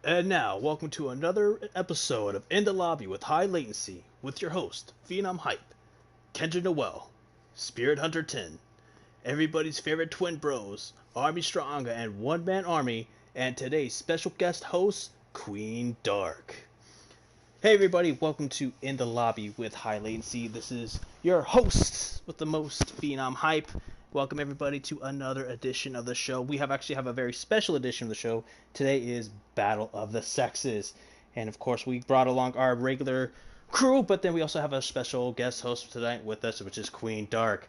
And now, welcome to another episode of In the Lobby with High Latency, with your host, Phenom Hype, Kendrrra Noel, Spirit Hunter 10, everybody's favorite twin bros, Army Stronga and One Man Army, and today's special guest host, Queen Dark. Hey everybody, welcome to In the Lobby with High Latency. This is your host with the most, Phenom Hype. Welcome everybody to another edition of the show. We actually have a very special edition of the show. Today is Battle of the Sexes. And of course we brought along our regular crew, but then we also have a special guest host tonight with us, which is Queen Dark.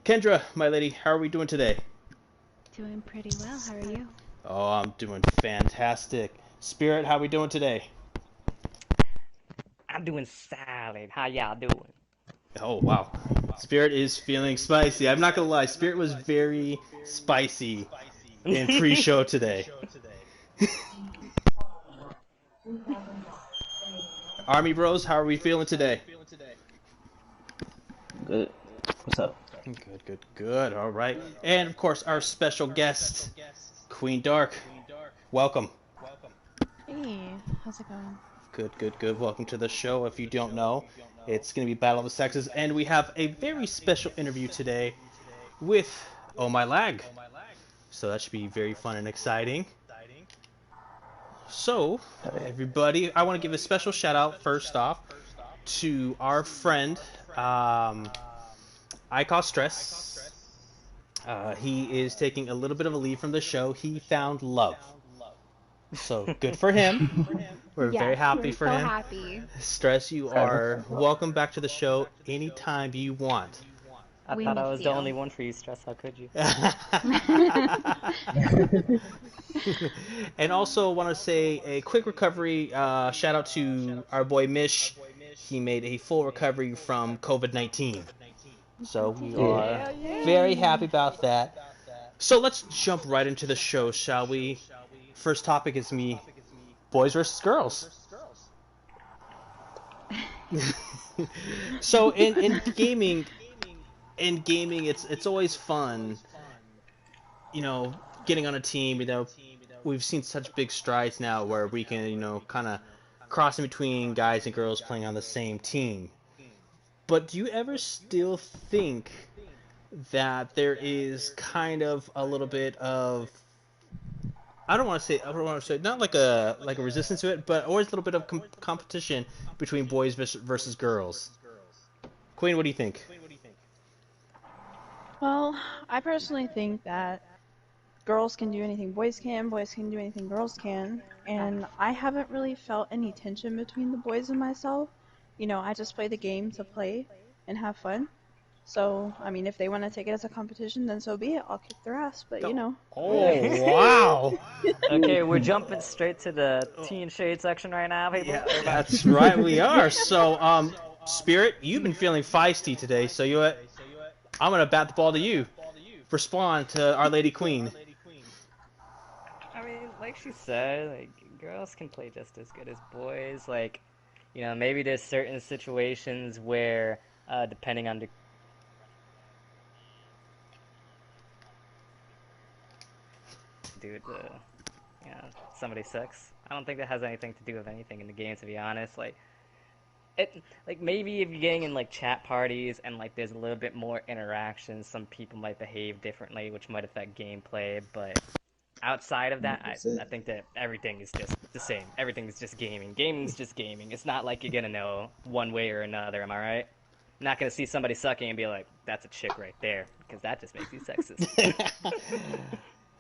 Kendrrra, my lady, how are we doing today? Doing pretty well, how are you? Oh, I'm doing fantastic. Spirit, how are we doing today? I'm doing solid. How y'all doing? Oh, wow. Spirit is feeling spicy. I'm not gonna lie, Spirit was very spicy in pre-show today. Army Bros, how are we feeling today? Good. What's up? Good. All right. And, of course, our special guest, Queen Dark. Welcome. Hey, how's it going? Good. Welcome to the show. If you don't know, it's going to be Battle of the Sexes, and we have a very special interview today with OHMYLAG. So that should be very fun and exciting. So, everybody, I want to give a special shout out first off to our friend, I Cause Stress. He is taking a little bit of a leave from the show. He found love. So good for him. We're very happy for him. Happy. Stress, you are welcome back to the show anytime you want. I thought I was the only one for you, Stress. How could you? And also want to say a quick recovery shout out to our boy Mish. He made a full recovery from COVID-19. So we are very happy about that. So let's jump right into the show, shall we? First topic is me, boys versus girls. So in gaming, it's always fun, you know, getting on a team. You know, we've seen such big strides now where we can, you know, kind of cross in between guys and girls playing on the same team. But do you ever still think that there is kind of a little bit of, I don't want to say not like a resistance to it, but always a little bit of competition between boys versus girls? Queen, what do you think? Well, I personally think that girls can do anything boys can do anything girls can, and I haven't really felt any tension between the boys and myself. You know, I just play the game to play and have fun. So, I mean, if they want to take it as a competition, then so be it. I'll kick their ass, but you know. Oh, wow. Okay, we're jumping straight to the Tea and Shade section right now, people. Yeah, that's right, we are. So, Spirit, you've been feeling feisty today, so I'm going to bat the ball to you. Respond to Our Lady Queen. I mean, like she said, like, girls can play just as good as boys. Like, you know, maybe there's certain situations where, depending on the dude, you know, somebody sucks. I don't think that has anything to do with anything in the game, to be honest. Like maybe if you're getting in like chat parties and like there's a little bit more interaction, some people might behave differently, which might affect gameplay. But outside of that, I think that everything is just the same. Everything is just gaming. Gaming's just gaming. It's not like you're gonna know one way or another. Am I right? I'm not gonna see somebody sucking and be like, "That's a chick right there," because that just makes you sexist.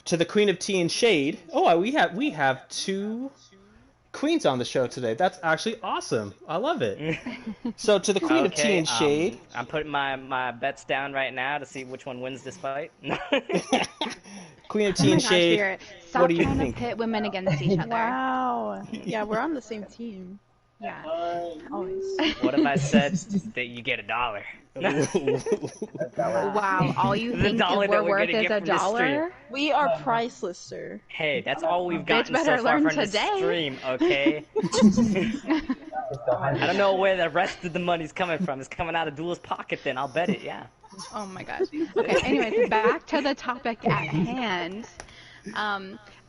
To the Queen of Tea and Shade. Oh, we have two queens on the show today. That's actually awesome. I love it. So to the Queen of Tea and Shade. I'm putting my bets down right now to see which one wins this fight. Queen of Tea and Shade. Stop what do you trying think? to pit women against each other. Wow. Yeah, we're on the same team. Yeah. Always. What if I said that you get $1? Wow, all you The think dollar is that we're we're worth gonna is get a from this stream. dollar? We are priceless, sir. Hey, that's all we've gotten better so far learn from today. this stream, okay? I don't know where the rest of the money's coming from. It's coming out of Duel's pocket then, I'll bet it, yeah. Oh my gosh. Okay, anyways, back to the topic at hand.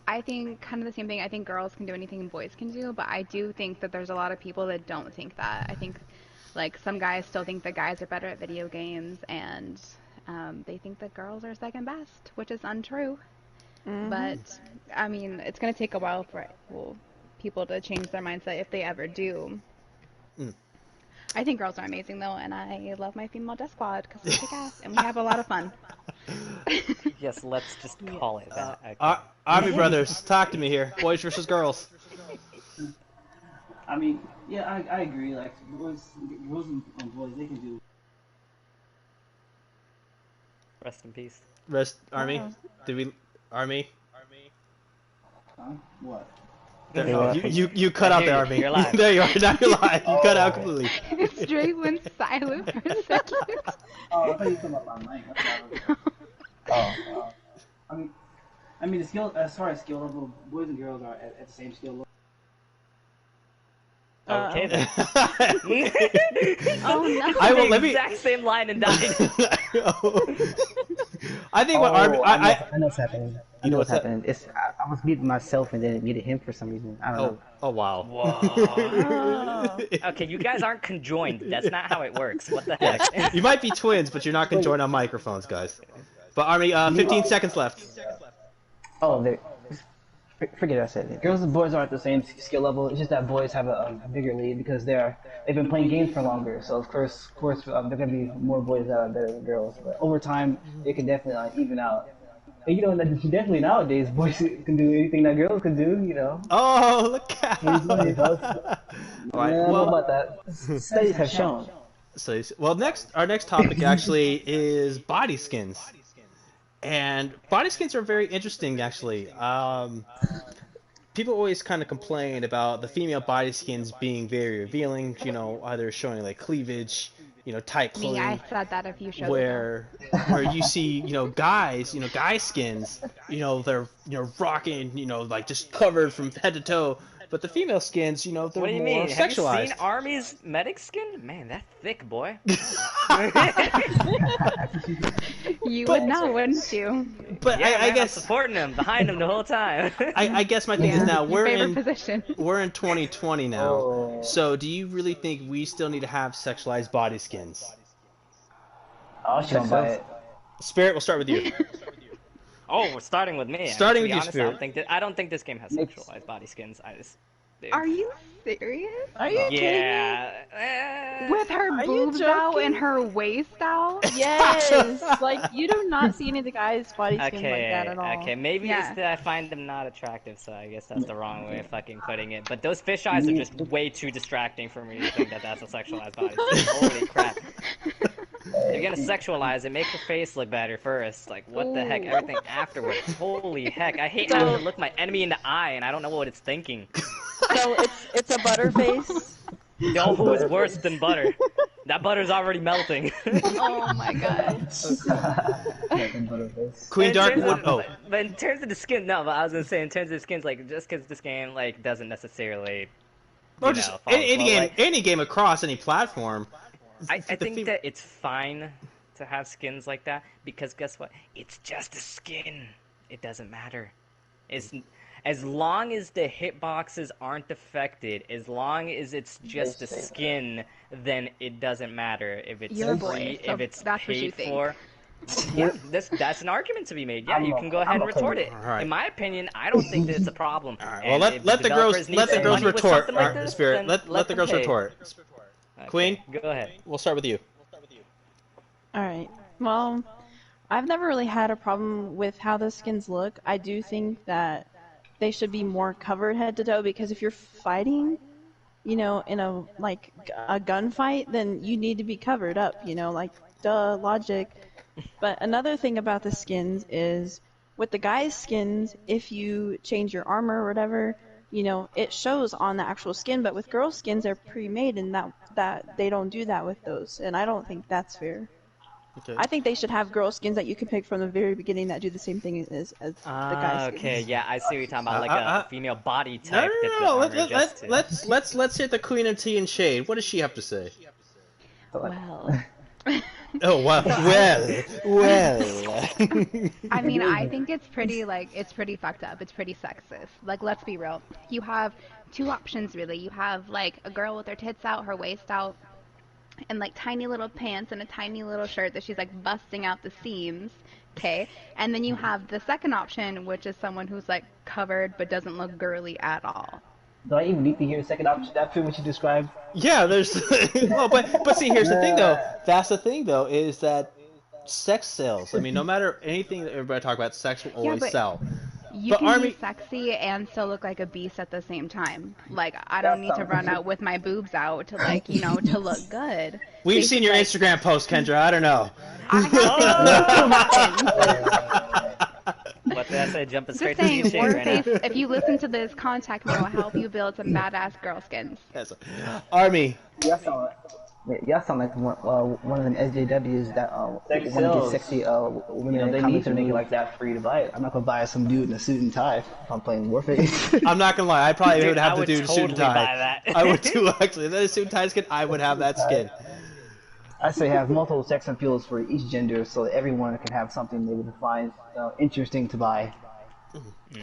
I think kind of the same thing. I think girls can do anything boys can do, but I do think that there's a lot of people that don't think that. I think like some guys still think that guys are better at video games, and they think that girls are second best, which is untrue. But I mean, it's gonna take a while for people to change their mindset if they ever do. I think girls are amazing though, and I love my female death squad because we kick ass and we have a lot of fun. Yes, let's just call it that. Okay. Army brothers, talk to me here. Boys versus girls. I mean, yeah, I agree. Like girls and boys, they can do. Rest in peace. Army. Army? What? There, you cut out there, Army. You're live. There you are. Now you're live. You cut out completely. Straight went silent for a second. Oh, I thought you were talking about my mic. I mean, the skill as far as skill level, boys and girls are at the same skill level. Okay then. Oh no! Let me exact same line and died. I think what Army. I know what's happening. I know what's happening. It's I was muting myself and then it muted him for some reason. I don't know. Oh wow. Whoa. Okay, you guys aren't conjoined. That's not how it works. What the heck? You might be twins, but you're not conjoined on microphones, guys. But Army, 15 seconds left. Oh, forget what I said. Girls and boys are at the same skill level. It's just that boys have a bigger lead because they've been playing games for longer. So of course, there are gonna be more boys that are better than girls. But over time, it can definitely even out. And you know, definitely nowadays, boys can do anything that girls can do. You know. Oh, look out! All right, well, about that, studies have shown. So, well, our next topic actually is body skins. And body skins are very interesting, actually. People always kind of complain about the female body skins being very revealing, you know, either showing like cleavage, you know, tight clothing. I said that a few shows where you see, you know, guy skins, you know, they're, you know, rocking, you know, like just covered from head to toe. But the female skins, you know, they're what do you more mean? sexualized. Have you seen Army's medic skin? Man, that's thick, boy. You would know, wouldn't you? But yeah, I guess I'm supporting him, behind him the whole time. I guess my thing is now we're in 2020 now. Oh. So do you really think we still need to have sexualized body skins? I'll show by it. Spirit, we'll start with you. Oh, we're starting with me. Starting with you, honest, Spirit. I don't think this game has sexualized body skins. Are you serious? Are you kidding Yeah. With her Are you boobs out joking? and her waist out? me? Yes. Like you do not see any of the guys' body skin like that at all. Okay, maybe Yeah. it's that I find them not attractive, so I guess that's the wrong way of fucking putting it. But those fish eyes are just way too distracting for me to think that that's a sexualized body skin. Holy crap. You're gonna sexualize it, make her face look better first. Like, what the heck? Everything afterwards. Holy heck. I hate having to look my enemy in the eye and I don't know what it's thinking. So it's a butter face. No, who is worse than butter? That butter's already melting. Oh my god. Queen Darkwood. Oh, But in terms of the skin, no, but I was gonna say in terms of the skins, like, just because this game, like, doesn't necessarily, or just follow any flow, game, like, any game across any platform. I think that it's fine to have skins like that, because guess what? It's just a skin. It doesn't matter. As long as the hitboxes aren't affected, as long as it's just a skin, then it doesn't matter if it's You're free, boy, so if it's that's what you paid think. for. Yeah, that's an argument to be made. Yeah, you can go ahead and retort it. Alright. In my opinion, I don't think that it's a problem. Well, And if let the girls developers need some money with retort. something like this, Spirit, then let the them girls pay. retort. Okay, Queen? go ahead. We'll start with you. All right. Well, I've never really had a problem with how the skins look. I do think that they should be more covered head to toe because if you're fighting, you know, in a gunfight, then you need to be covered up, you know, like duh, logic. But another thing about the skins is with the guys' skins, if you change your armor or whatever, you know, it shows on the actual skin, but with girls' skins they're pre-made and that they don't do that with those, and I don't think that's fair. Okay. I think they should have girl skins that you can pick from the very beginning that do the same thing as the guys' skins. Okay, yeah, I see what you're talking about, like a female body No, type. no, that the no. armor adjusts to. Let's hit the Queen of Tea and Shade. What does she have to say? Well, Oh wow. Well. I mean, I think it's pretty fucked up. It's pretty sexist. Like, let's be real. You have two options really. You have like a girl with her tits out, her waist out, and like tiny little pants and a tiny little shirt that she's like busting out the seams. Okay, and then you have the second option, which is someone who's like covered but doesn't look girly at all. Do I even need to hear the second option after what you described? Yeah, there's well, but see, here's the thing though. That's the thing though, is that sex sells. I mean, no matter anything that everybody talk about, sex will Yeah, always but sell. you But can Army, be sexy and still look like a beast at the same time. Like, I don't That's need to run out with my boobs out to like, to look good. we've So seen it's your like, Instagram post, Kendrrra. I don't know. I have been through mountains. What did I say? Jumping straight Just to the saying, shade right now. Warface, if you listen to this, contact me. I'll help you build some badass girl skins. Yes. Army, Y'all sound like one of them SJWs that want to get sells. sexy women in They comics need to or make it movies. like that for you to buy it. I'm not gonna buy some dude in a suit and tie if I'm playing Warface. I'm not gonna lie. I probably Dude, would have I to would do the suit and totally tie. buy that. I would too, actually. If that is suit and tie skin, I would have that skin. I say have multiple sex appeals for each gender, so that everyone can have something they would find interesting to buy.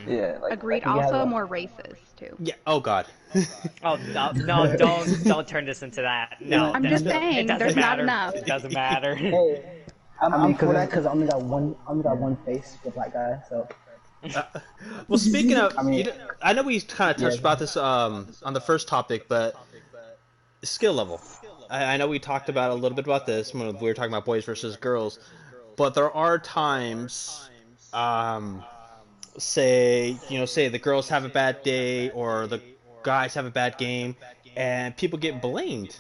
Yeah, like, Agreed. like you have Also, a- more races too. Yeah. Oh God. Oh no! Don't turn this into that. No, I'm just saying, it doesn't there's not matter. enough. It doesn't matter. Hey, I'm for that because I only got one face for black guy, so. Well, speaking of, I mean- I know we kind of touched about this on the first topic, but skill level. I know we talked about a little bit about this when we were talking about boys versus girls, but there are times, say the girls have a bad day or the guys have a bad game, and people get blamed.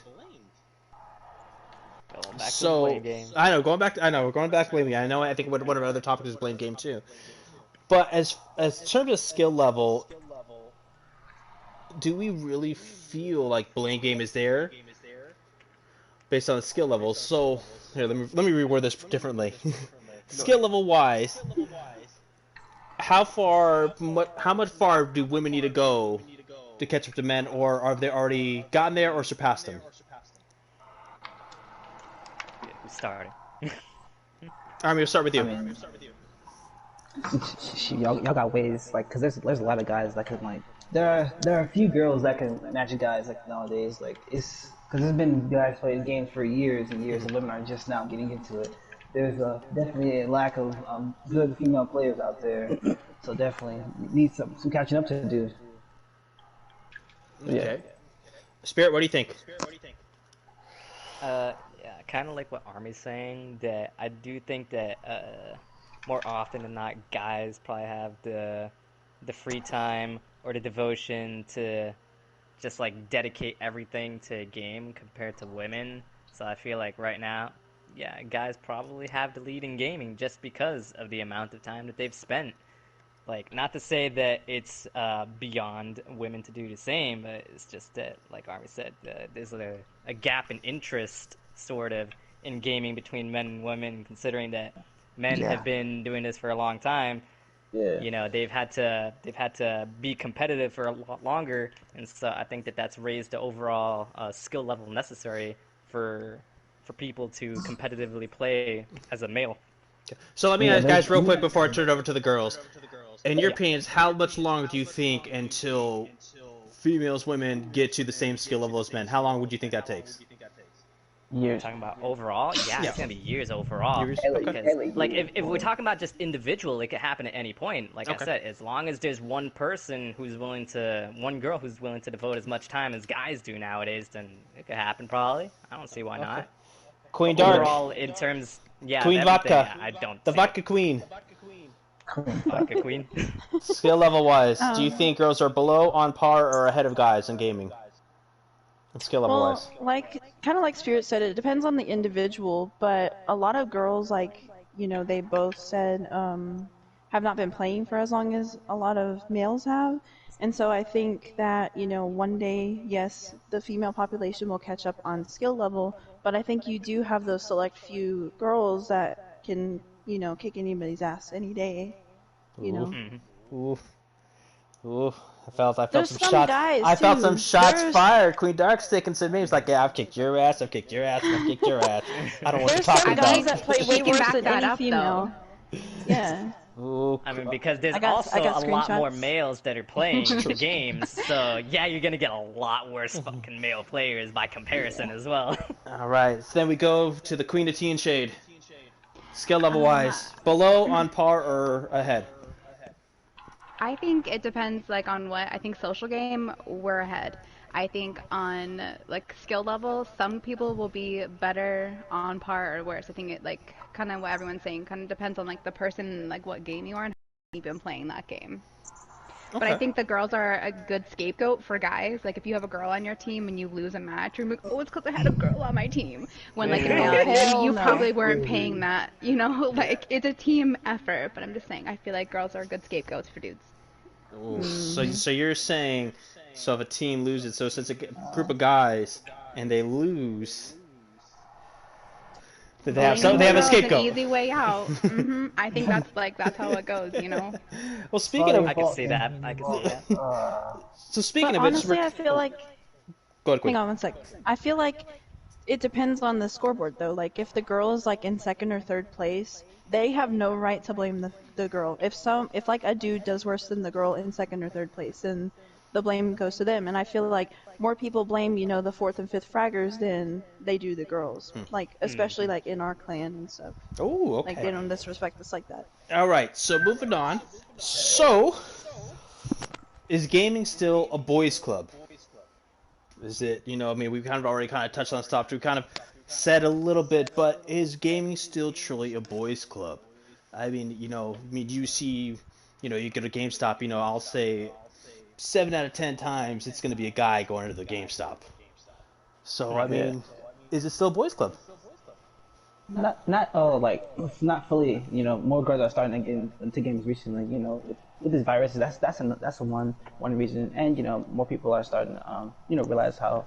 Going back to the So blame game. I know going back to blame game. I think one of our other topics is blame game too. But as terms of skill level, do we really feel like blame game is there based on the skill level? So here, let me reword this differently. Skill level wise, how much far do women need to go to catch up to men, or have they already gotten there or surpassed them? We started. Army, we'll start with you. I mean, y'all got ways, like, cause there's a lot of guys that can like. There are a few girls that can match guys like nowadays. Like it's because there's been guys playing games for years and years, and women are just now getting into it. There's definitely a lack of good female players out there, so definitely need some catching up to do. Okay. Spirit, what do you think? Yeah, kind of like what Army's saying, that I do think that more often than not, guys probably have the free time or the devotion to just like dedicate everything to a game compared to women. So I feel like right now, yeah, guys probably have the lead in gaming just because of the amount of time that they've spent. Like, not to say that it's beyond women to do the same, but it's just that, like Army said, there's a gap in interest, sort of, in gaming between men and women, considering that men have been doing this for a long time. Yeah. You know, they've had to be competitive for a lot longer, and so I think that that's raised the overall skill level necessary for people to competitively play as a male. So let me ask guys real quick before I turn it over to the girls. In your opinions, how much longer do you think until women get to the same skill level as men? How long would you think that takes? Years. Talking about overall, yeah, it's gonna be years overall. Years? Because, Okay. like, if we're talking about just individual, it could happen at any point. Like I said, as long as there's one girl who's willing to devote as much time as guys do nowadays, then it could happen probably. I don't see why not. Queen Dark. Overall, in terms, Queen of Vodka. everything, I don't. The see Vodka Queen. Vodka Queen. Skill level wise, do you think girls are below, on par, or ahead of guys in gaming? Skill level wise. Well, kind of like Spirit said, it depends on the individual, but a lot of girls, they both said, have not been playing for as long as a lot of males have. And so I think that, one day, yes, the female population will catch up on skill level, but I think you do have those select few girls that can, kick anybody's ass any day, Oof. Ooh, I felt There's some some shots. guys I felt too. some shots There's fired. Queen Dark's taking some names like, yeah, I've kicked your ass, I've kicked your ass, and I've kicked your ass. I don't know what you're there's talking some I guys mean, about. that play he way can worse back than that any up though. female. Yeah, Ooh, I mean, because there's I also got a lot more screenshots. males that are playing the games, so yeah, you're gonna get a lot worse fucking male players by comparison as well. all right. So then we go to the Queen of Tea and Shade. Skill level Um, wise, below, on par, or ahead? I think it depends like on what. I think social game we're ahead. I think on like skill level, some people will be better on par or worse. I think it like kind of what everyone's saying kind of depends on like the person and like what game you are and how you've been playing that game. But I Okay. think the girls are a good scapegoat for guys. Like if you have a girl on your team and you lose a match, you're like, oh, it's because I had a girl on my team. When like in reality, Hell you no. probably weren't paying that. You know, like it's a team effort. But I'm just saying, I feel like girls are good scapegoats for dudes. Ooh, so you're saying, so if a team loses, so since it's a group of guys and they lose, that Blaming they the have a girl is an scapegoat. easy way out. I think that's how it goes. You know. Well, speaking of, I can see that. I can see that. so speaking But of it, honestly, I feel like. go ahead, Queen. Hang on one sec. I feel like it depends on the scoreboard though. Like if the girl is like in second or third place, they have no right to blame the girl. If like a dude does worse than the girl in second or third place, then the blame goes to them. And I feel like more people blame, the fourth and fifth fraggers than they do the girls. Like especially like in our clan and stuff. Oh, Like they okay. don't disrespect us like that. All right. So moving on. So, is gaming still a boys' club? Is it, I mean, we've kind of already kind of touched on stuff. We kind of said a little bit, but is gaming still truly a boys' club? I mean, you see, you go to GameStop, I'll say 7 out of 10 times it's going to be a guy going to the GameStop. So, I mean, is it still a boys' club? It's not fully. More girls are starting to get into games recently. With this virus, that's one reason, and more people are starting to realize how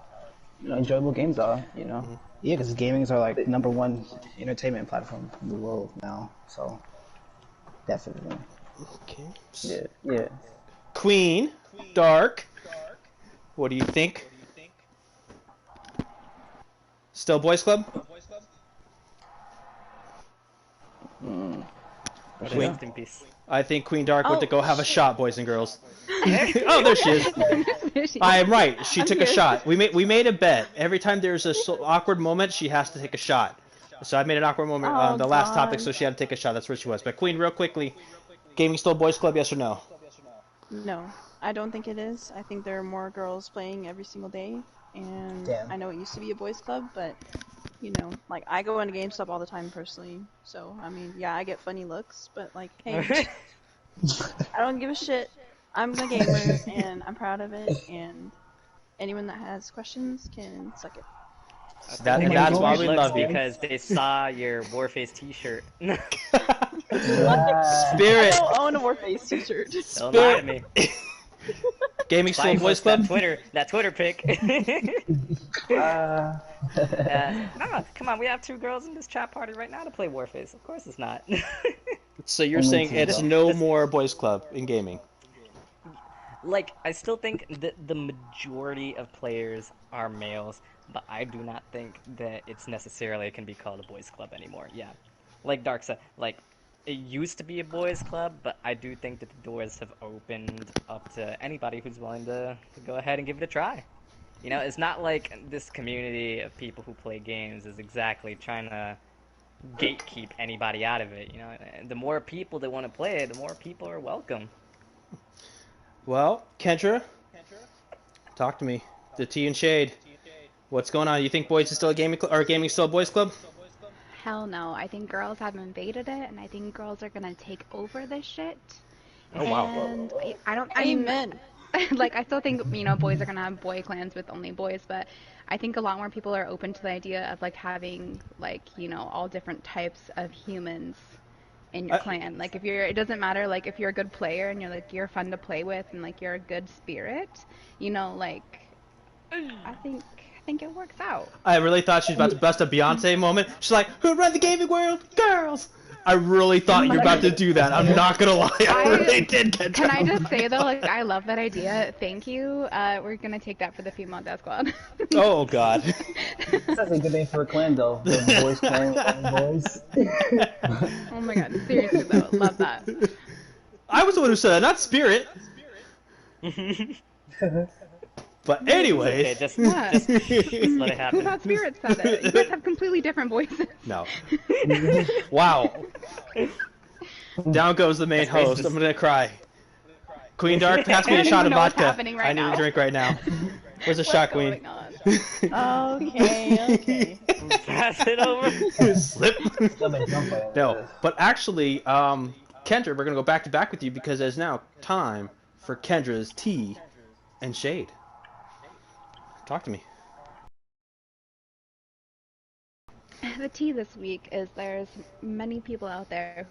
enjoyable games are. Yeah, because gamings are like the number one entertainment platform in the world now. So definitely. Okay. Yeah. Queen, Dark, what do you think? Still boys' club? Rest in peace. I think Queen Dark went to go have a shot, boys and girls. Oh, there she is. I am right. She took a shot. We made a bet. Every time there's a awkward moment, she has to take a shot. So I made an awkward moment on the last topic, so she had to take a shot. That's where she was. But Queen, real quickly, gaming still boys' club? Yes or no? No, I don't think it is. I think there are more girls playing every single day, and Damn. I know it used to be a boys' club, but like I go into GameStop all the time personally. So I mean, yeah, I get funny looks, but like, hey, I don't give a shit. I'm a gamer, and I'm proud of it. And anyone that has questions can suck it. That's why we love you. Because they saw your Warface T-shirt. Spirit. I don't own a Warface t-shirt. Don't lie to me. Gaming still boys' club? That Twitter pic. No, come on, we have 2 girls in this chat party right now to play Warface. Of course it's not. So you're saying it's no more boys' club in gaming? Like, I still think that the majority of players are males, but I do not think that it's necessarily can be called a boys' club anymore. Yeah, like Dark said, like it used to be a boys' club, but I do think that the doors have opened up to anybody who's willing to go ahead and give it a try. It's not like this community of people who play games is exactly trying to gatekeep anybody out of it. The more people that want to play it, the more people are welcome. Well, Kendrrra, talk to me. The Tea and Shade. What's going on? You think boys is still a gaming club, or gaming still a boys' club? Hell no. I think girls have invaded it, and I think girls are gonna take over this shit. Oh wow. And I Amen. like I still think boys are gonna have boy clans with only boys, but I think a lot more people are open to the idea of like having like all different types of humans in your clan. Like it doesn't matter like if you're a good player and you're fun to play with and like you're a good spirit, like I think think it works out. I really thought she was about to bust a Beyonce moment. She's like, "Who run the gaming world? Girls!" I really thought you were about to do that. I'm not gonna lie. I really did get Can I just say, though, like, I love that idea. Thank you. We're gonna take that for the female death squad. Oh, God. That's a good name for a clan, though. The boys clan with boys. Oh my god, seriously, though. Love that. I was the one who said that, not Spirit. But anyways. Okay, just let it happen. Who thought Spirit said it? You guys have completely different voices. No. Wow. Down goes the main host. I'm gonna cry. Queen Dark, pass me a shot of vodka. I need a drink right now. Where's the shot, Queen? Okay. Pass it over. Slip. No, but actually, Kendrrra, we're gonna go back to back with you because it's now time for Kendrra's Tea and Shade. Talk to me. The tea this week is there's many people out there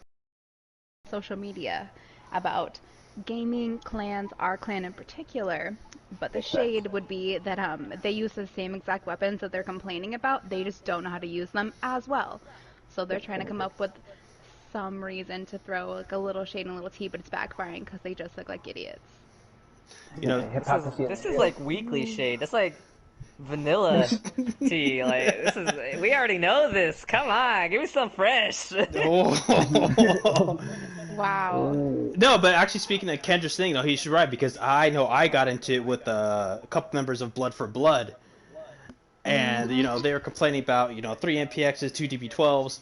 on social media about gaming clans, our clan in particular, but the shade would be that they use the same exact weapons that they're complaining about, they just don't know how to use them as well. So they're trying to come up with some reason to throw like a little shade and a little tea, but it's backfiring because they just look like idiots. You know, this is like weekly shade. That's like vanilla tea. Like this is. We already know this. Come on, give me some fresh. Wow. No, but actually speaking of Kendrra's thing, though, he's right because I know I got into it with a couple members of Blood for Blood, and you know they were complaining about 3 MPXs, 2 DB12s,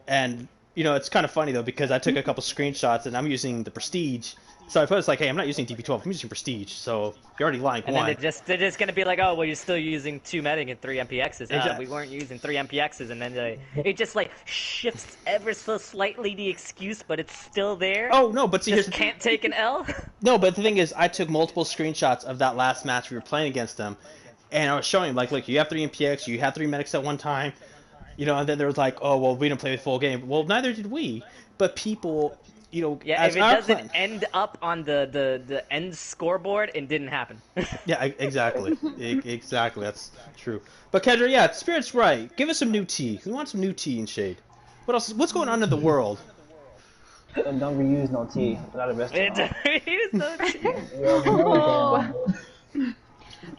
and it's kind of funny though because I took a couple screenshots and I'm using the Prestige. So I put it's like, hey, I'm not using DB12, I'm using Prestige, so you're already lying. And then they're just gonna be like, oh, well, you're still using 2 medic and 3 MPXs. We weren't using 3 MPXs, and then it just like shifts ever so slightly the excuse, but it's still there. Oh no, but see, just can't take an L. No, but the thing is, I took multiple screenshots of that last match we were playing against them, and I was showing him like, look, you have 3 MPX, you have 3 medics at one time, and then there was like, oh well, we didn't play the full game. Well, neither did we, but people. Yeah, if it doesn't end up on the end scoreboard, it didn't happen. Yeah, exactly. Exactly, that's true. But Kendrrra, yeah, Spirit's right. Give us some new tea. We want some new tea and shade. What else? What's going on in the world? Don't reuse no tea. Not a restaurant. Don't reuse no tea.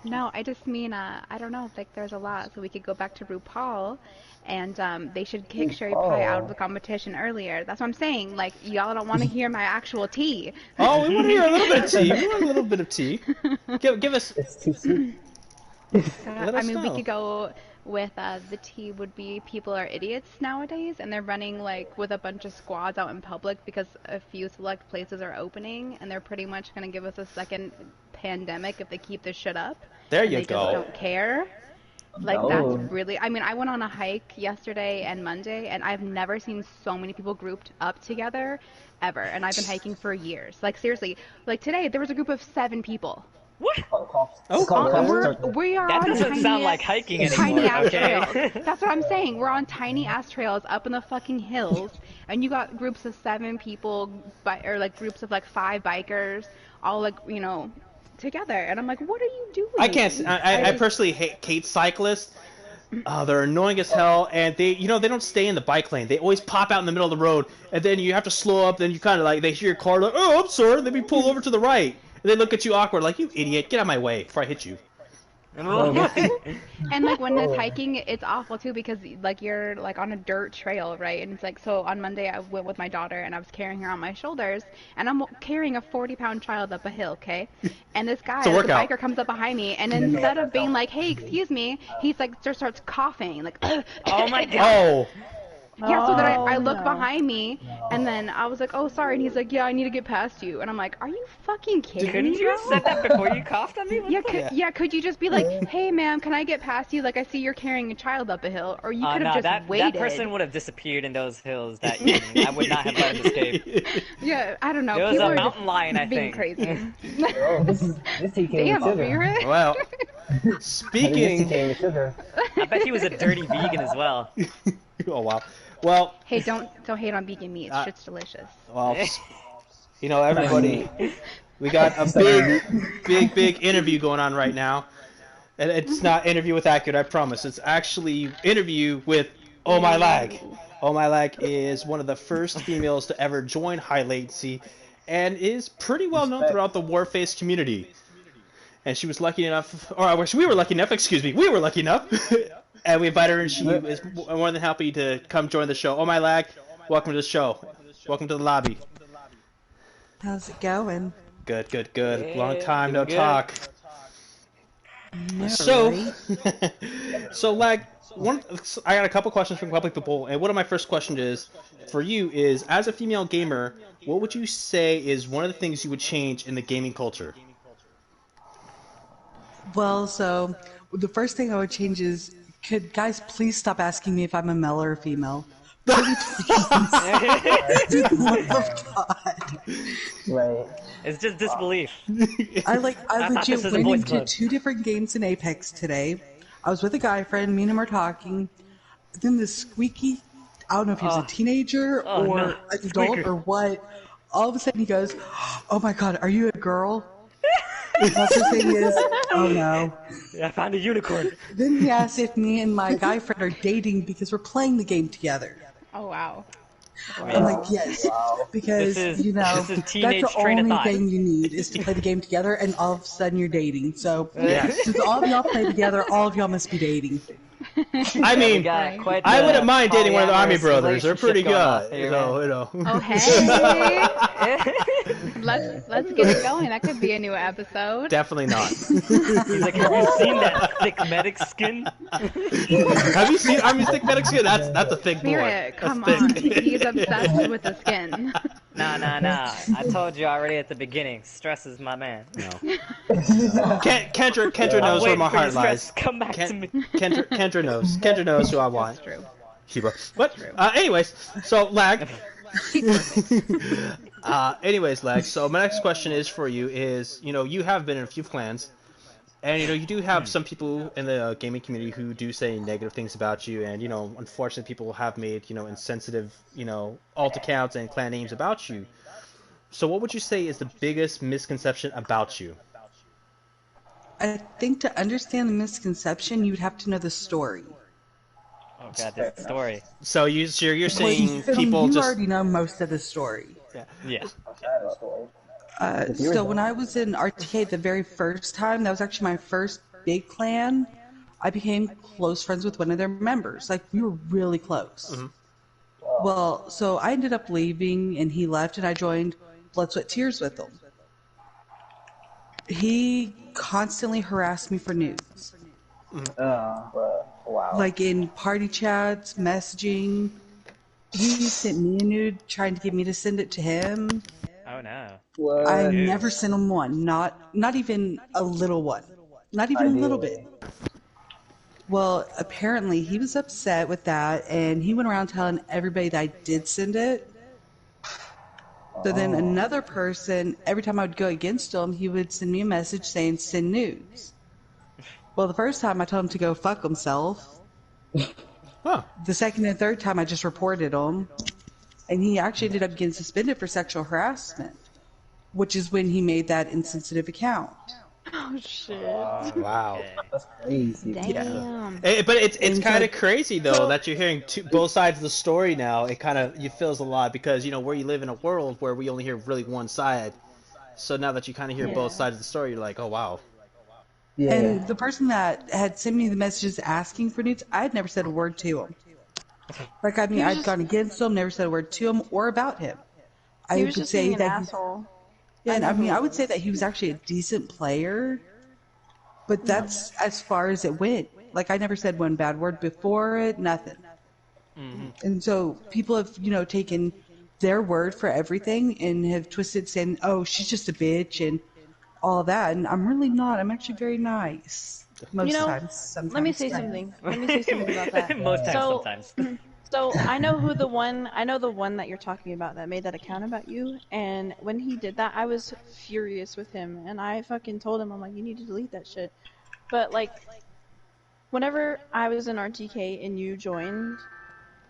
No, I just mean, I don't know, like there's a lot, so we could go back to RuPaul, and they should kick Sherry Pie out of the competition earlier. That's what I'm saying, like, y'all don't want to hear my actual tea. Oh, we want to hear a little bit of tea. We want a little bit of tea. Give us... It's too sweet. I mean, we could go with, the tea would be people are idiots nowadays, and they're running, like, with a bunch of squads out in public because a few select places are opening, and they're pretty much going to give us a second pandemic if they keep this shit up. There you go. They just don't care. Like, No. that's really... I mean, I went on a hike yesterday and Monday, and I've never seen so many people grouped up together, ever. And I've been hiking for years. Like, seriously. Like, today, there was a group of 7 people. What? We are that on doesn't tiny sound like hiking anymore. Tiny ass Okay? trails. That's what I'm saying. We're on tiny ass trails up in the fucking hills, and you got groups of 7 people, or like groups of like 5 bikers, all like together. And I'm like, what are you doing? I can't. I personally hate cyclists. They're annoying as hell, and they don't stay in the bike lane. They always pop out in the middle of the road, and then you have to slow up. Then you kind of like they hear your car like, oh, I'm sorry. Let me pull over to the right. And they look at you awkward, like, you idiot, get out of my way before I hit you. And like when it's hiking, it's awful too because like you're like on a dirt trail, right? And it's like, so on Monday I went with my daughter and I was carrying her on my shoulders, and I'm carrying a 40-pound child up a hill, okay? And this guy, the biker, comes up behind me, and instead of being like, hey, excuse me, he's like just starts coughing, like, oh my god. Oh. Yeah, so then I looked behind me, and then I was like, oh, sorry, and he's like, yeah, I need to get past you. And I'm like, are you fucking kidding me, Couldn't you have said that before you coughed on me? Yeah, could you just be like, hey, ma'am, can I get past you? Like, I see you're carrying a child up a hill. Or you could have just waited. That person would have disappeared in those hills that evening. I would not have let him escape. Yeah, I don't know. There was a mountain lion, I think. Being crazy. Oh, this Damn, Spirit. Well, speaking... I bet he was a dirty vegan as well. Oh, wow. Well, hey, don't hate on vegan meat. Shit's delicious. Well, everybody, we got a big interview going on right now. And it's not interview with Accurate, I promise. It's actually interview with OHMYLAG. OHMYLAG is one of the first females to ever join High Latency and is pretty well known throughout the Warface community. And she was lucky enough, or I wish we were lucky enough, excuse me, we were lucky enough. And we invited her and she is more than happy to come join the show. OHMYLAG, welcome to the show. Welcome to the lobby. How's it going? Good, good, good. Hey, Long time no good. talk. No, So, right? so Lag, I got a couple questions from public people, and one of my first questions is, for you, is as a female gamer, what would you say is one of the things you would change in the gaming culture? Well, so the first thing I would change is, could guys please stop asking me if I'm a male or a female? Pretty please. For the love of God. Right. It's just disbelief. I thought legit this was a went boys' into club. 2 different games in Apex today. I was with a guy friend, me and him were talking. Then this squeaky, I don't know if he was a teenager Oh, or no. an adult Squeaker. or what. All of a sudden he goes, "Oh my God, are you a girl?" And the first thing is, "Oh no." Yeah, I found a unicorn. Then he asked if me and my guy friend are dating because we're playing the game together. Oh wow. I'm like, yes, because, This is that's teenage the train of only thought. thing you need is to play the game together, and all of a sudden you're dating. So, Yes. since all of y'all play together, all of y'all must be dating. I We mean, got quite I the wouldn't mind dating one of the Army polyamorous brothers. They're pretty relationship going on good. here, You know, man. you know. Oh hey. Let's get it going. That could be a new episode. Definitely not. He's like, have you seen that thick medic skin? Have you seen Army Thick Medic Skin? That's a thick boy. Spirit, come That's on. thick. He's obsessed with the skin. Nah. I told you already at the beginning. Stress is my man. No. Kendrrra knows where Waiting my for heart your stress lies. to come back to me. Kendrrra knows. Kendrrra knows who I want. That's true. Hero. But anyways, so Lag. Anyways, Lag. So my next question is for you is, you have been in a few clans, and you do have some people in the gaming community who do say negative things about you, and unfortunately people have made insensitive alt accounts and clan names about you. So what would you say is the biggest misconception about you? I think to understand the misconception, you'd have to know the story. Oh god, this story. So you're saying Well, people you just already know most of the story. Yeah. So when I was in RTK the very first time, that was actually my first big clan, I became close friends with one of their members. Like, we were really close. Mm-hmm. Well, so I ended up leaving, and he left, and I joined Blood, Sweat, Tears with him. He constantly harassed me for nudes. Wow. Like in party chats, messaging. He sent me a nude trying to get me to send it to him. Oh no. What? I never sent him one. Not even a little one. Not even a little bit. Well, apparently he was upset with that, and he went around telling everybody that I did send it. So then another person, every time I would go against him, he would send me a message saying, "Send nudes." Well, the first time I told him to go fuck himself. Huh. The second and third time I just reported him. And he actually ended up getting suspended for sexual harassment, which is when he made that insensitive account. Oh shit. Wow. That's crazy. Damn. But it's And kind of so- crazy though that you're hearing both sides of the story now. It kind of feels a lot because where you live in a world where we only hear really one side. So now that you kind of hear both sides of the story, you're like, oh wow. Yeah. And the person that had sent me the messages asking for nudes, I had never said a word to him. Like, I mean, I'd gone against him, never said a word to him or about him. I He was would just say being an that asshole. Yeah, and I mean, I would say that he was actually a decent player, but that's as far as it went. Like, I never said one bad word before it, nothing. And so people have, taken their word for everything and have twisted saying, "Oh, she's just a bitch," and all that. And I'm really not. I'm actually very nice. Most times. Sometimes. Let me say something. Let me say something about that. Most times, So- sometimes. So I know the one that you're talking about that made that account about you, and when he did that, I was furious with him, and I fucking told him, I'm like, you need to delete that shit. But like, whenever I was in RTK and you joined,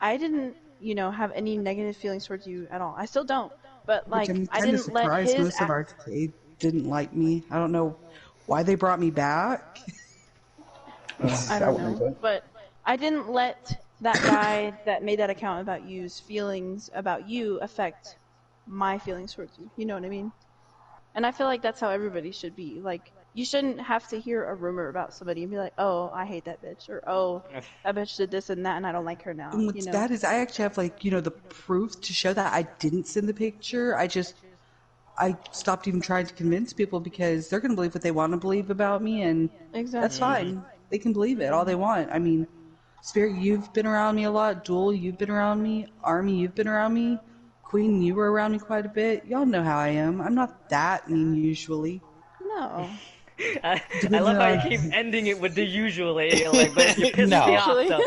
I didn't, have any negative feelings towards you at all. I still don't. But like, Which I'm I kind of didn't let surprised his most of RTA didn't like me. I don't know why they brought me back. I don't know. But I didn't let that guy that made that account about you's feelings about you affect my feelings towards you. You know what I mean? And I feel like that's how everybody should be. Like, you shouldn't have to hear a rumor about somebody and be like, oh, I hate that bitch, or oh, that bitch did this and that and I don't like her now. And what's bad is I actually have, like, the proof to show that I didn't send the picture. I stopped even trying to convince people because they're going to believe what they want to believe about me, and that's fine. They can believe it all they want. I mean, Spirit, you've been around me a lot. Duel, you've been around me. Army, you've been around me. Queen, you were around me quite a bit. Y'all know how I am. I'm not that mean usually. No. I love how you keep ending it with the usually, like, but you piss me off. So.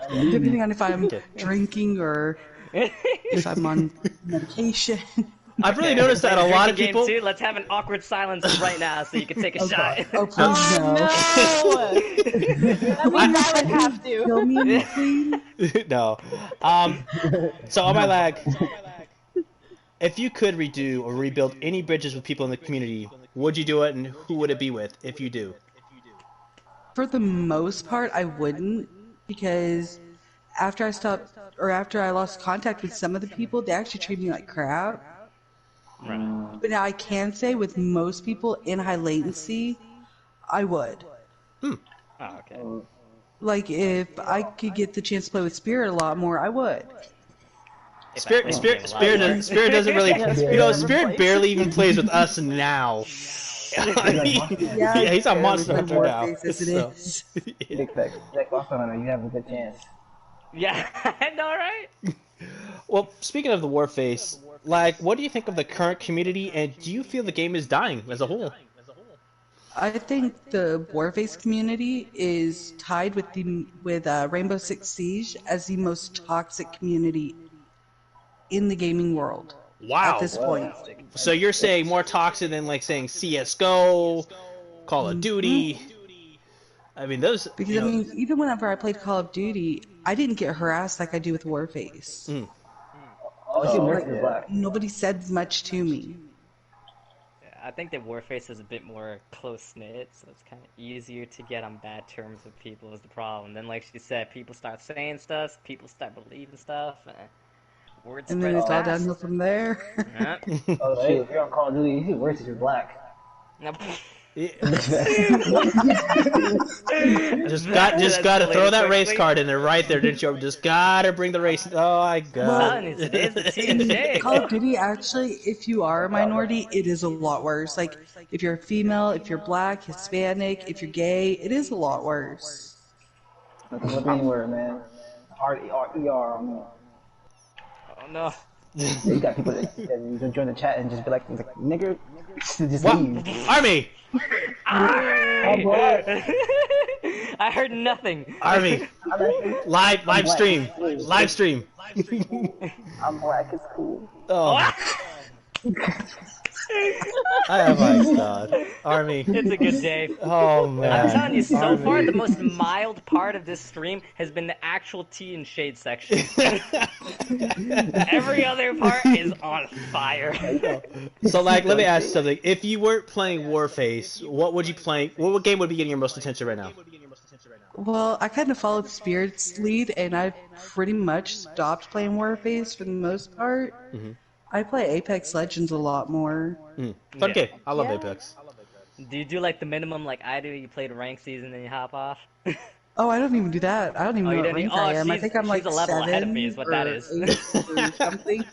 Depending on if I'm drinking or if I'm on medication. I've really noticed that a lot of people. Game 2, let's have an awkward silence right now so you can take a shot. Oh, please no. That means I would have to. Kill me, please. No. So OHMYLAG, if you could redo or rebuild any bridges with people in the community, would you do it, and who would it be with if you do? For the most part, I wouldn't, because after I lost contact with some of the people, they actually treat me like crap. Right. But now I can say with most people in high latency, I would. Oh, okay. Like, if I could get the chance to play with Spirit a lot more, I would. Spirit doesn't really, Spirit barely even plays with us now. He's on Monster Hunter now. Big facts. Like Monster Hunter, you have a good chance. Yeah, I know, right? Well, speaking of the Warface, like, what do you think of the current community, and do you feel the game is dying as a whole? I think the Warface community is tied with Rainbow Six Siege as the most toxic community in the gaming world. Wow. At this point. So you're saying more toxic than, like, saying CSGO, Call of Duty. I mean, those... Because, I mean, even whenever I played Call of Duty, I didn't get harassed like I do with Warface. Nobody said much to me. I think that Warface is a bit more close-knit, so it's kind of easier to get on bad terms with people is the problem. Then, like she said, people start saying stuff, people start believing stuff, and then it's all downhill from there. Yeah. Oh shit, if you're on Call of Duty, it's worse if you're black. just gotta throw that race card in there right there, didn't you? Just gotta bring the race. Oh my god. It's the tea and shade. Call of Duty, actually, if you are a minority, it is a lot worse. Like, if you're a female, if you're black, Hispanic, if you're gay, it is a lot worse. Look anywhere, man. R-E-R-E-R. Oh no. You got people that you join the chat and just be like nigger, just what? leave. Army! I heard nothing. Army! Live stream! Live stream! I'm black, it's cool. Oh. Oh my god. Army. It's a good day. Oh man. I'm telling you, so far the most mild part of this stream has been the actual tea and shade section. Every other part is on fire. So, like, let me ask you something. If you weren't playing Warface, what would you play? What game would be getting your most attention right now? Well, I kind of followed Spirit's lead, and I've pretty much stopped playing Warface for the most part. Mm-hmm. I play Apex Legends a lot more. Fun game. I love Apex. Do you do like the minimum like I do? You play the rank season and you hop off? Oh, I don't even do that. I don't even know what rank I am. I think I'm like she's a level 7 ahead of me is what that is. 8 or something.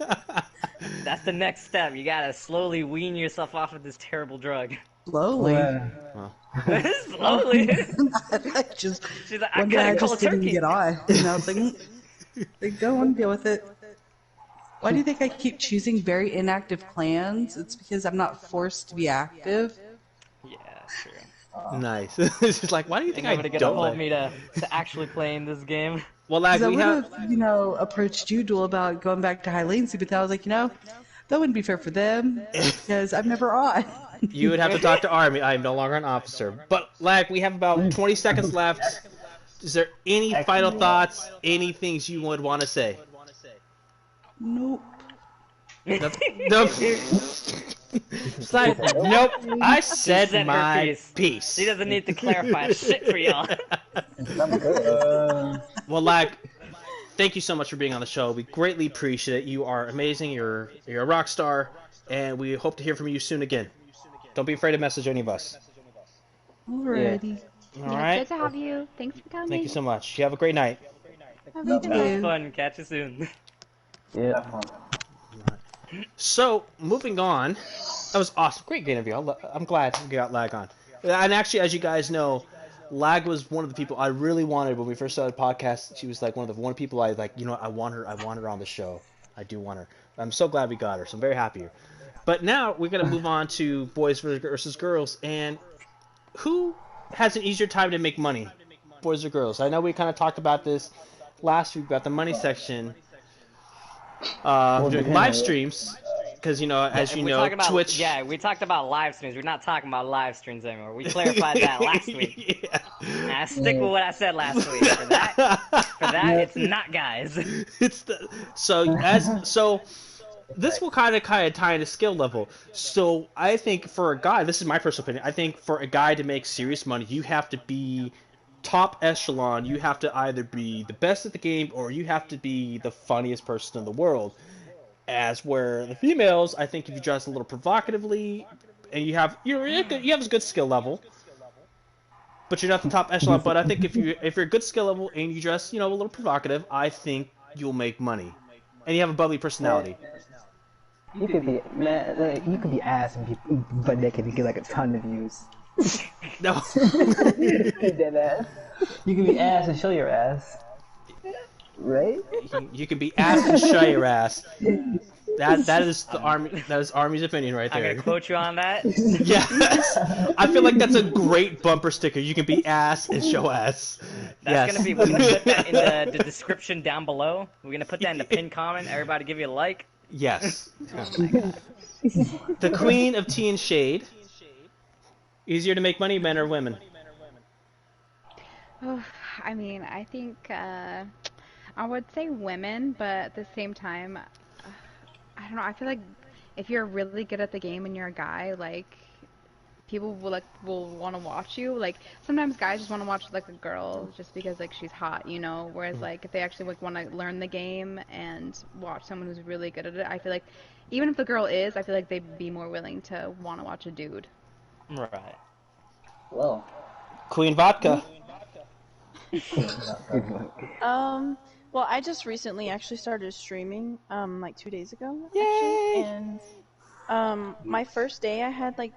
That's the next step. You gotta slowly wean yourself off of this terrible drug. Slowly. Slowly. I just She's like, one day I just didn't turkey. get on. And I was like, go and deal with it. Why do you think I keep choosing very inactive clans? It's because I'm not forced to be active. Yeah, true. Nice. It's just like, why do you think I nobody don't gonna hold like... me to actually play in this game? Well, like, I we would have... have, approached you, Duel, about going back to high latency, but then I was like, that wouldn't be fair for them because I'm never on. You would have to talk to Army. I am no longer an officer. But, like, we have about 20 seconds left. Is there any final thoughts, any things you would want to say? Nope. Nope. It's like, nope, I said Said her my piece. She doesn't need to clarify shit for y'all. Well, Lag, thank you so much for being on the show. We greatly appreciate it. You are amazing. You're a rock star, and we hope to hear from you soon again. Don't be afraid to message any of us. Alrighty. All Yeah, right. it's good to have you. Thanks for coming. Thank you so much. You have a great night. Have a good Have night. fun. Catch you soon. Yeah. So, moving on. That was awesome. Great interview. I'm glad we got Lag on. And actually, as you guys know, Lag was one of the people I really wanted when we first started the podcast. She was like one of the people I like, I want her on the show. I do want her. I'm so glad we got her. So I'm very happy here. But now we're going to move on to boys versus girls. And who has an easier time to make money? Boys or girls? I know we kind of talked about this last week about the money section. Doing live streams, because as you know, Twitch. Yeah, we talked about live streams. We're not talking about live streams anymore. We clarified that last week. Yeah. And I stick with what I said last week. For that, it's not guys. So this will kind of tie into skill level. So I think for a guy, this is my personal opinion. I think for a guy to make serious money, you have to be top echelon. You have to either be the best at the game or you have to be the funniest person in the world. As where the females, I think if you dress a little provocatively and you have a good skill level, but you're not the top echelon. But I think if you're a good skill level and you dress a little provocative, I think you'll make money, and you have a bubbly personality. You could be ass and be butt naked and get like a ton of views. No. Dead ass. You can be ass and show your ass. Right? You can be ass and show your ass. That is the army. That is Army's opinion right there. I'm gonna quote you on that. Yes. I feel like that's a great bumper sticker. You can be ass and show ass. That's gonna be. We're gonna put that in the description down below. We're gonna put that in the pinned comment. Everybody give you a like. Yes. Oh my god. The Queen of Tea and Shade. Easier to make money, men or women? Oh, I mean, I think I would say women, but at the same time, I don't know. I feel like if you're really good at the game and you're a guy, like people will want to watch you. Like sometimes guys just want to watch like a girl just because like she's hot, Whereas like if they actually like want to learn the game and watch someone who's really good at it, I feel like even if the girl is, I feel like they'd be more willing to want to watch a dude. Right. Well, Queen Vodka. Well, I just recently actually started streaming, like 2 days ago. Yay! Actually, and my first day I had like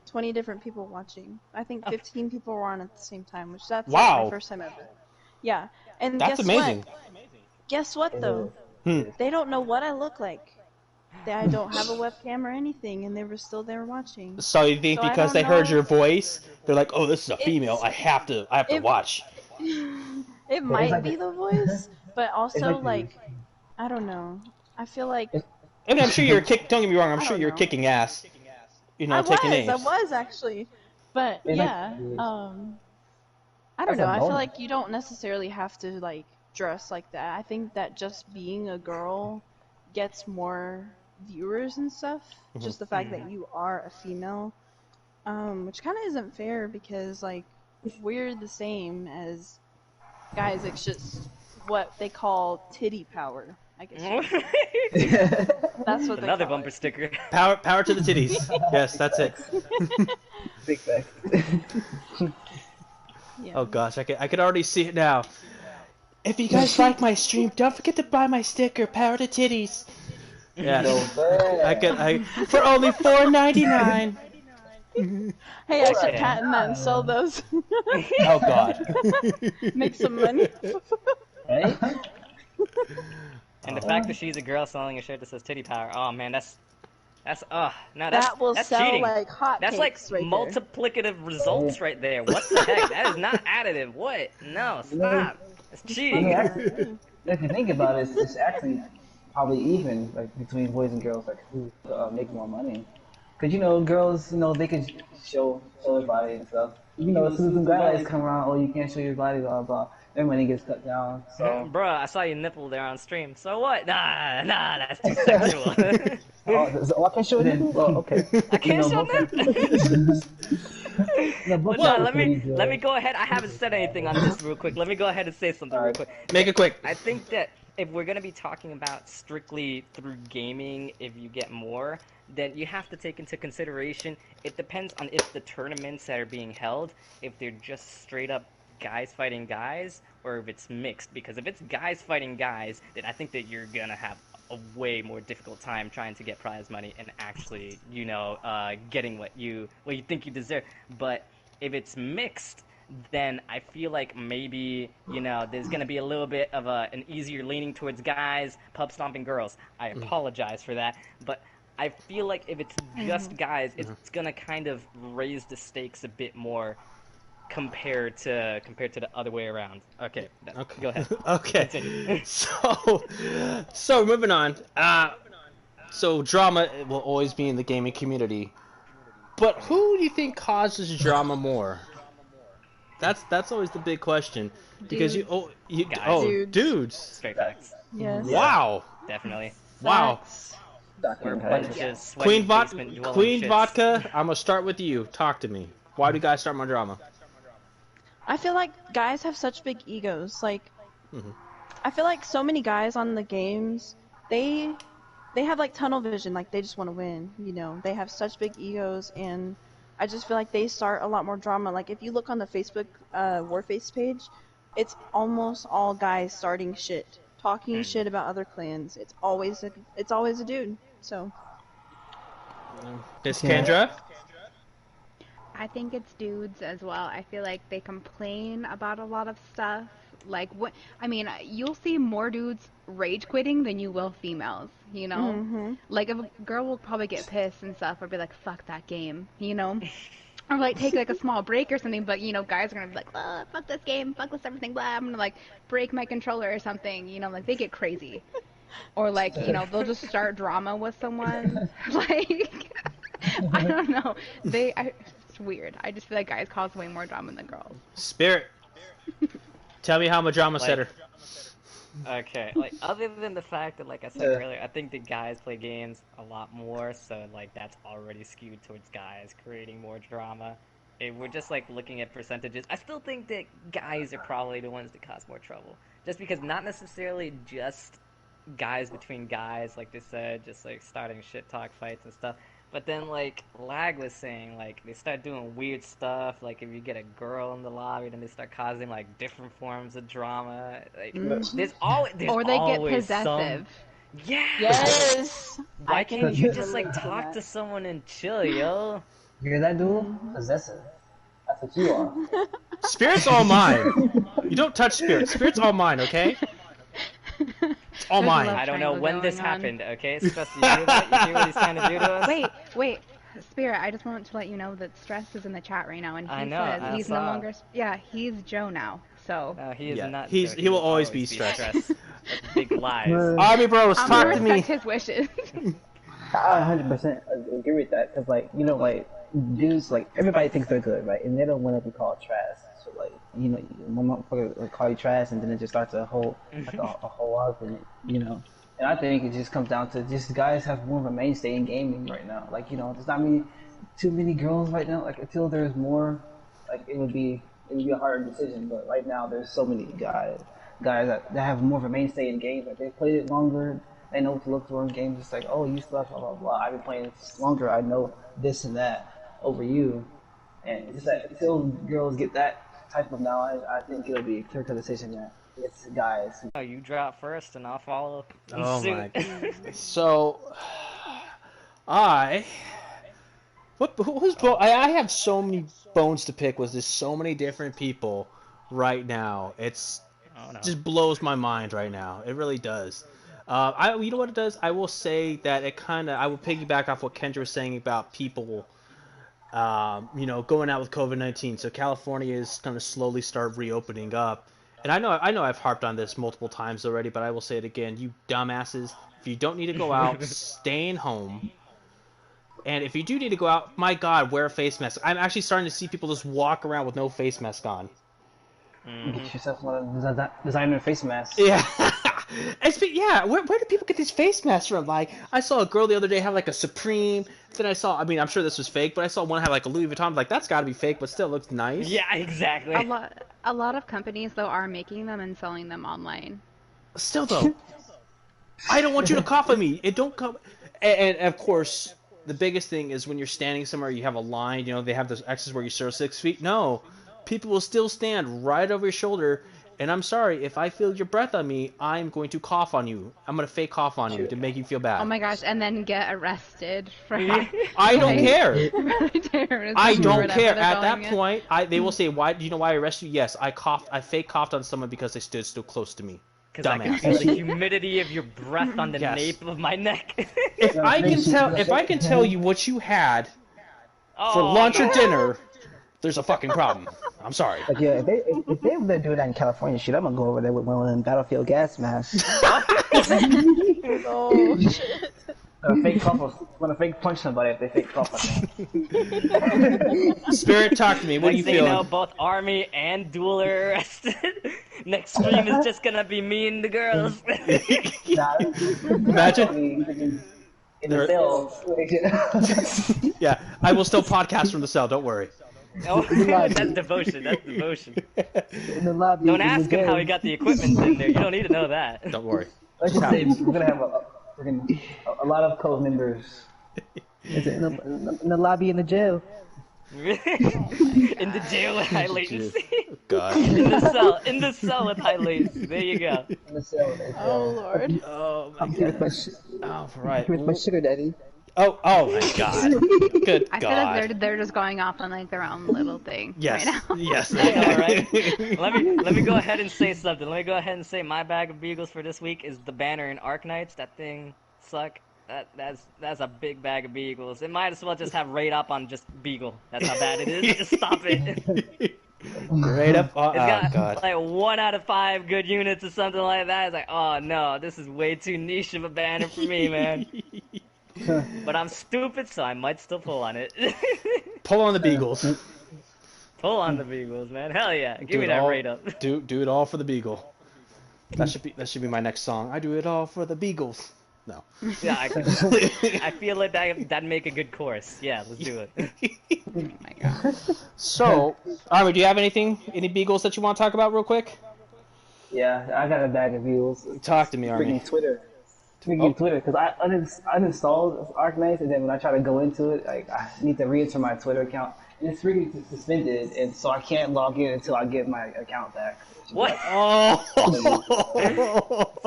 20 different people watching. I think 15 people were on at the same time, which that's like, Wow. my first time ever. Yeah, and That's guess amazing. what? Guess what though? Hmm. They don't know what I look like. I don't have a webcam or anything, and they were still there watching. So you think So I because don't they heard know. your voice, they're like, "Oh, this is a female. I have to it- watch." It might be the voice, but also like I don't know. I feel like I mean, I'm sure you're kick. Don't get me wrong. I'm I sure don't you're know. kicking ass. I Taking names. was actually, but They like yeah. the voice. I don't That's a know. I feel bonus. like you don't necessarily have to like dress like that. I think that just being a girl gets more viewers and stuff. Just the fact that you are a female, which kind of isn't fair because like we're the same as guys. It's just what they call titty power. I guess you could say. That's what they Another call bumper it. sticker. Power to the titties. Yes, that's it. big fact. Yeah. Oh gosh, I could already see it now. If you guys like my stream, don't forget to buy my sticker, Power to Titties. Yeah, I for only $4.99. Hey, I should patent that and sell those. Oh god. Make some money. Right? And the fact that she's a girl selling a shirt that says titty power, oh man, that's That will that's sell cheating. like hotcakes. That's like right there. multiplicative results right there. What the heck? That is not additive. What? No, stop. It's cheating. If you think about it, it's actually probably even like between boys and girls, like who make more money. Cause girls, they can show their body and stuff. As soon as some guys come around, oh, you can't show your body, blah blah. Their money gets cut down. So, Bruh, I saw your nipple there on stream. So what? Nah, that's too sexual. I can show it. Well, okay. I can't show that. both Well, sides let can me enjoy. go ahead. I haven't said anything on this real quick. Let me go ahead and say something real quick. Make it quick. I think that if we're gonna be talking about strictly through gaming, if you get more, then you have to take into consideration. It depends on if the tournaments that are being held, if they're just straight up guys fighting guys, or if it's mixed. Because if it's guys fighting guys, then I think that you're gonna have a way more difficult time trying to get prize money and actually, getting what you think you deserve. But if it's mixed, then I feel like maybe, there's going to be a little bit of an easier leaning towards guys, pub stomping girls. I apologize for that, but I feel like if it's just guys, it's going to kind of raise the stakes a bit more compared to the other way around. Okay. Go ahead. Okay. So moving on. So drama will always be in the gaming community, but who do you think causes drama more? That's always the big question, because dudes. Straight facts. Yes. Wow. Definitely. Wow. We're a bunch of sweaty Queen basement-dwelling shits. Vodka. I'm gonna start with you. Talk to me. Why do guys start more drama? I feel like guys have such big egos. Like, I feel like so many guys on the games, they have like tunnel vision. Like they just want to win. They have such big egos, and I just feel like they start a lot more drama. Like if you look on the Facebook Warface page, it's almost all guys starting shit, talking shit about other clans. It's always a dude. So. Miss Kendrrra? I think it's dudes as well. I feel like they complain about a lot of stuff. Like you'll see more dudes rage quitting than you will females, Like if a girl will probably get pissed and stuff or be like, fuck that game, Or like take like a small break or something, but guys are gonna be like, fuck this game, fuck this everything, blah, I'm gonna like break my controller or something, like they get crazy. Or like, they'll just start drama with someone. Like I don't know. It's weird. I just feel like guys cause way more drama than girls. Spirit. Tell me how I'm a drama setter. Okay, other than the fact that, like I said earlier, I think that guys play games a lot more, so that's already skewed towards guys creating more drama. If we're just looking at percentages, I still think that guys are probably the ones that cause more trouble. Just because not necessarily just guys between guys, like they said, just starting shit talk fights and stuff. But then, Lag was saying, they start doing weird stuff. If you get a girl in the lobby, then they start causing, different forms of drama. There's always or they get always possessive. Yeah. Yes. Why can't you just, talk to someone and chill, yo? You hear that, dude? Possessive. That's what you are. Spirit's all mine. You don't touch Spirit. Spirit's all mine, okay? It's all mine. I don't know when this happened, okay? Stress, you hear that? You hear what he's trying to do to us? Wait. Spirit, I just want to let you know that Stress is in the chat right now, and he says he's no longer... Yeah, he's Joe now, so... No, he is not Joe. He will always be Stress. Stress. That's big lies. Army Bros, talk to me. I'm his wishes. I 100% agree with that, because, dudes, everybody thinks they're good, right? And they don't want to be called trash. So, one motherfucker will call you trash, and then it just starts a whole argument, And I think it just comes down to just guys have more of a mainstay in gaming right now. There's not too many girls right now. Until there's more, it would be a harder decision. But right now, there's so many guys that have more of a mainstay in games. They've played it longer. They know what to look for in games. It's oh, you suck, blah blah blah. I've been playing this longer. I know this and that over you. And it's just until girls get that type of knowledge, I think it'll be a clear-cut decision that it's guys. Oh, you drop first, and I'll follow. Oh my. So, I have so many bones to pick with just so many different people right now. Just blows my mind right now. It really does. You know what it does? I will say that I will piggyback off what Kendrrra was saying about people. Going out with COVID-19. So California is going to slowly start reopening up. And I know I've harped on this multiple times already, but I will say it again. You dumbasses, if you don't need to go out, stay in home. And if you do need to go out, my God, wear a face mask. I'm actually starting to see people just walk around with no face mask on. Get yourself one of the designer face masks. Yeah. Yeah, where do people get these face masks from? Like, I saw a girl the other day have like a Supreme. Then I saw, I mean, I'm sure this was fake, but I saw one have like a Louis Vuitton. Like, that's got to be fake, but still looks nice. Yeah, exactly. A lot of companies though are making them and selling them online. Still though, I don't want you to cough on me. It don't come. And of course, the biggest thing is when you're standing somewhere, you have a line. You know, they have those X's where you serve 6 feet. No, people will still stand right over your shoulder. And I'm sorry, if I feel your breath on me, I'm going to cough on you. I'm going to fake cough on you to make you feel bad. Oh my gosh, and then get arrested for I don't care. I don't care. At that in. point, they will say, "Why? Do you know why I arrested you?" Yes, I fake coughed on someone because they stood so close to me. Because I can feel the humidity of your breath on the nape of my neck. If I can tell you what you had for lunch or dinner, there's a fucking problem. I'm sorry. Like, yeah, if they were doing that in California, shit, I'm gonna go over there with one of them battlefield gas masks. Oh shit. Want to fake punch somebody if they fake cough on me. Spirit, talk to me. What do you feel? You know, both army and duel are arrested. Next stream is just gonna be me and the girls. Imagine. In the cell. Yeah, I will still podcast from the cell. Don't worry. Oh, that's devotion. That's devotion. In the lobby, don't ask him how he got the equipment in there. You don't need to know that. Don't worry. Let's just say we're gonna have a lot of code members. Is it in the lobby in the jail? In the jail with high latency. God. In the cell with high latency. There you go. In the cell. Oh lord. Oh my I'm here God. with my sugar daddy. Oh my God. Good I God. feel like they're just going off on like their own little thing Yes. right now. Yes. I know, right? Let me go ahead and say something. Let me go ahead and say my bag of Beagles for this week is the banner in Arknights. That thing suck. That's a big bag of Beagles. It might as well just have rate up on just Beagle. That's how bad it is. Just stop it. Right up. Oh, It's got God. like 1 out of 5 good units or something like that. It's like, oh no, this is way too niche of a banner for me, man. But I'm stupid, so I might still pull on it. Pull on the Beagles. Pull on the Beagles, man. Hell yeah. Give me that rate up. Do it all for the Beagle. That should be my next song. I do it all for the Beagles. No. Yeah, I feel like that'd make a good chorus. Yeah, let's do it. Oh my god. So, Army, do you have any Beagles that you want to talk about real quick? Yeah, I got a bag of Beagles. Talk to me, Army. Freaking Twitter. Speaking of Twitter, because I uninstalled Arknights, and then when I try to go into it, like I need to re-enter my Twitter account, and it's freaking suspended, and so I can't log in until I get my account back. What? Oh.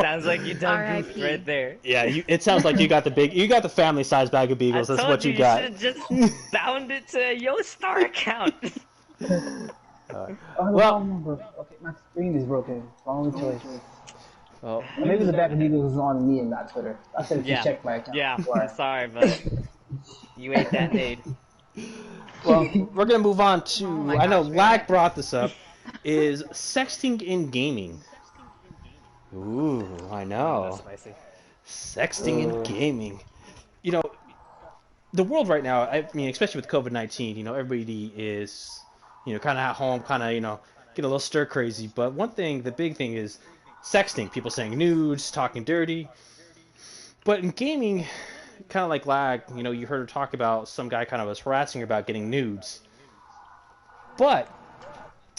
Sounds like you done goofed right there. Yeah, it sounds like you got the family size bag of Beagles. That's what you got. You should have just bound it to a YoStar account. Well, okay, my screen is broken. Wrong choice. well, Maybe the bag of Beagles is on me and not Twitter. I should have checked my account. Yeah, before. I'm sorry, but you ate that nade. well, we're gonna move on to. I know Lag brought this up. Is sexting in gaming? Ooh, I know. That's spicy. Sexting in gaming. You know, the world right now. I mean, especially with COVID-19. You know, everybody is, kind of at home, kind of, get a little stir crazy. But the big thing is sexting. People saying nudes, talking dirty. But in gaming, kind of like Lag, you heard her talk about some guy kind of was harassing her about getting nudes. But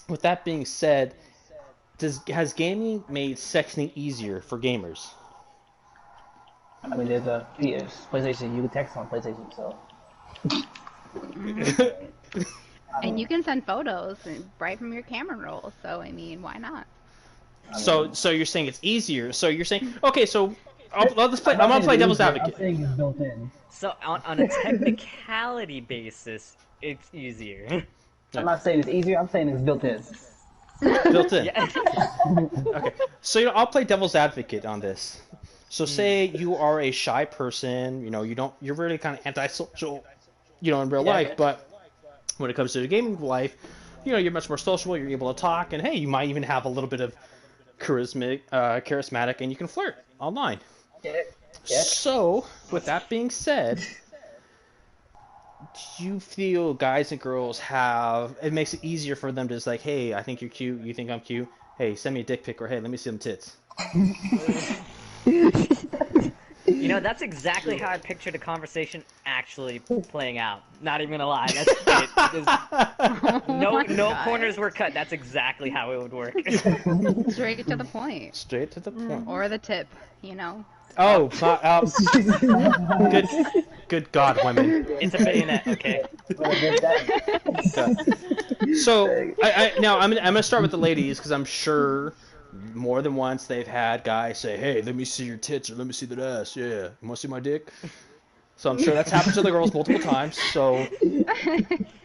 with that being said, has gaming made sexting easier for gamers? I mean, there's a PlayStation. You can text on PlayStation, so. And you can send photos right from your camera roll. So I mean, why not? So you're saying it's easier. So you're saying, okay, so I'm gonna play devil's advocate. I'm saying it's built in. So on a technicality basis, it's easier. I'm not saying it's easier. I'm saying it's built in. Built in. Yeah. Okay. So I'll play devil's advocate on this. So say you are a shy person, you're really kind of antisocial, in real life, but when it comes to the gaming life, you're much more sociable, you're able to talk, and hey, you might even have a little bit of charismatic, and you can flirt online. Yeah. So, with that being said, do you feel guys and girls have, it makes it easier for them to just like, hey, I think you're cute, you think I'm cute, hey, send me a dick pic, or hey, let me see them tits. You know, that's exactly how I pictured the conversation actually playing out. Not even gonna lie, that's it. No corners were cut. That's exactly how it would work. Straight to the point. Straight to the point. Or the tip, you know. Oh, good God, women. It's a bayonet, okay? So, now I'm gonna start with the ladies, because I'm sure more than once they've had guys say, hey, let me see your tits, or let me see that ass, yeah. You wanna see my dick? So I'm sure that's happened to the girls multiple times, so...